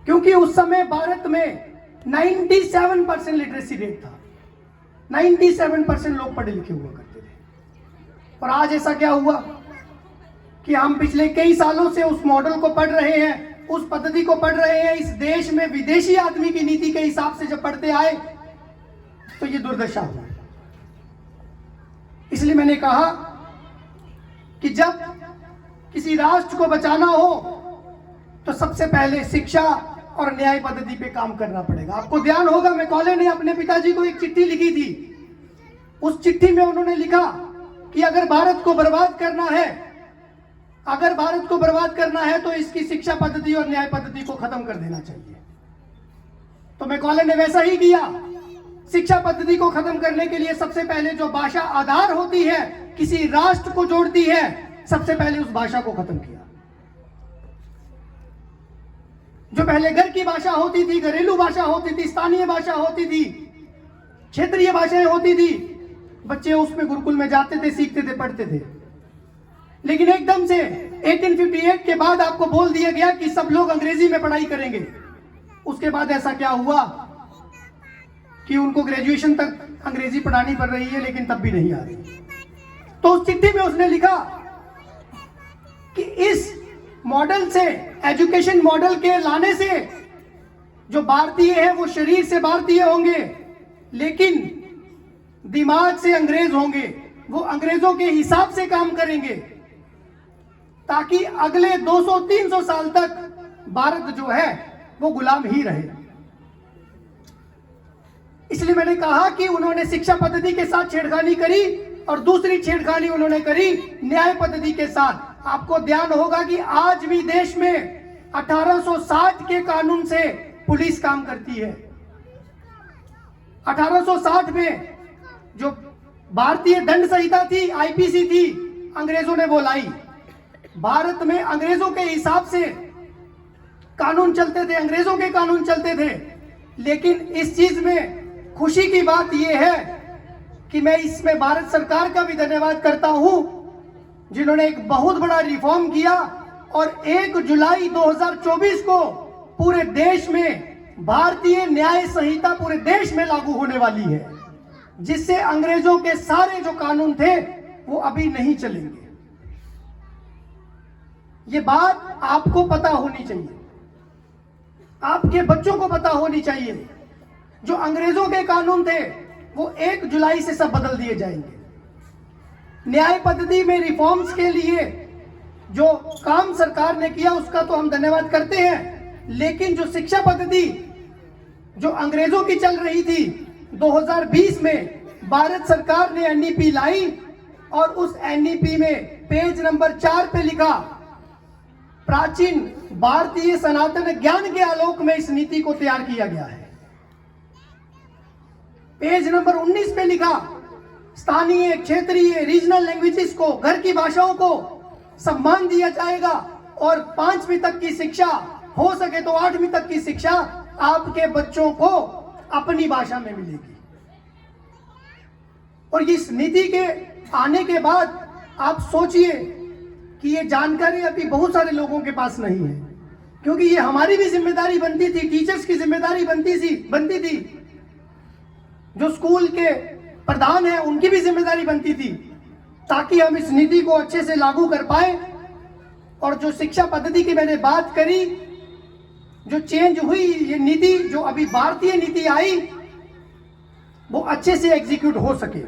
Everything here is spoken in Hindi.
क्योंकि उस समय भारत में 97% लिटरेसी रेट था। 97% लोग पढ़े लिखे हुआ करते थे। और आज ऐसा क्या हुआ कि हम पिछले कई सालों से उस मॉडल को पढ़ रहे हैं, उस पद्धति को पढ़ रहे हैं। इस देश में विदेशी आदमी की नीति के हिसाब से जब पढ़ते आए तो ये दुर्दशा हुई। इसलिए मैंने कहा कि जब किसी राष्ट्र को बचाना हो तो सबसे पहले शिक्षा और न्याय पद्धति पे काम करना पड़ेगा। आपको ध्यान होगा, मैकॉले ने अपने पिताजी को एक चिट्ठी लिखी थी। उस चिट्ठी में उन्होंने लिखा कि अगर भारत को बर्बाद करना है तो इसकी शिक्षा पद्धति और न्याय पद्धति को खत्म कर देना चाहिए। तो मैकॉले ने वैसा ही किया। शिक्षा पद्धति को खत्म करने के लिए सबसे पहले जो भाषा आधार होती है, किसी राष्ट्र को जोड़ती है, सबसे पहले उस भाषा को खत्म किया। जो पहले घर की भाषा होती थी, घरेलू भाषा होती थी, स्थानीय भाषा होती थी, क्षेत्रीय भाषाएं होती थी, बच्चे उसमें गुरुकुल में जाते थे, सीखते थे, पढ़ते थे। लेकिन एकदम से 1858 के बाद आपको बोल दिया गया कि सब लोग अंग्रेजी में पढ़ाई करेंगे। उसके बाद ऐसा क्या हुआ कि उनको ग्रेजुएशन तक अंग्रेजी पढ़ानी पड़ रही है, लेकिन तब भी नहीं आ रही। तो उस चिट्ठी में उसने लिखा कि इस मॉडल से, एजुकेशन मॉडल के लाने से जो भारतीय है वो शरीर से भारतीय होंगे, लेकिन दिमाग से अंग्रेज होंगे। वो अंग्रेजों के हिसाब से काम करेंगे ताकि अगले 200-300 साल तक भारत जो है वो गुलाम ही रहे। इसलिए मैंने कहा कि उन्होंने शिक्षा पद्धति के साथ छेड़खानी करी और दूसरी छेड़खानी उन्होंने करी न्याय पद्धति के साथ। आपको ध्यान होगा कि आज भी देश में 1860 के कानून से पुलिस काम करती है। 1860 में जो भारतीय दंड संहिता थी, आईपीसी थी, अंग्रेजों ने वो लाई। भारत में अंग्रेजों के हिसाब से कानून चलते थे, अंग्रेजों के कानून चलते थे। लेकिन इस चीज में खुशी की बात यह है कि मैं इसमें भारत सरकार का भी धन्यवाद करता हूं, जिन्होंने एक बहुत बड़ा रिफॉर्म किया और 1 जुलाई 2024 को पूरे देश में भारतीय न्याय संहिता पूरे देश में लागू होने वाली है, जिससे अंग्रेजों के सारे जो कानून थे वो अभी नहीं चलेंगे। ये बात आपको पता होनी चाहिए, आपके बच्चों को पता होनी चाहिए। जो अंग्रेजों के कानून थे वो 1 जुलाई से सब बदल दिए जाएंगे। न्याय पद्धति में रिफॉर्म्स के लिए जो काम सरकार ने किया उसका तो हम धन्यवाद करते हैं, लेकिन जो शिक्षा पद्धति जो अंग्रेजों की चल रही थी, 2020 में भारत सरकार ने एनईपी लाई और उस एनईपी में पेज नंबर 4 पे लिखा, प्राचीन भारतीय सनातन ज्ञान के आलोक में इस नीति को तैयार किया गया है। पेज नंबर 19 पे लिखा, स्थानीय, क्षेत्रीय, रीजनल लैंग्वेजेस को, घर की भाषाओं को सम्मान दिया जाएगा और 5वीं तक की शिक्षा, हो सके तो 8वीं तक की शिक्षा आपके बच्चों को अपनी भाषा में मिलेगी। और इस नीति के आने के बाद आप सोचिए कि ये जानकारी अभी बहुत सारे लोगों के पास नहीं है, क्योंकि ये हमारी भी जिम्मेदारी बनती थी, टीचर्स की जिम्मेदारी बनती थी, जो स्कूल के प्रधान हैं उनकी भी जिम्मेदारी बनती थी, ताकि हम इस नीति को अच्छे से लागू कर पाए। और जो शिक्षा पद्धति की मैंने बात करी, जो चेंज हुई, ये नीति जो अभी भारतीय नीति आई, वो अच्छे से एग्जीक्यूट हो सके।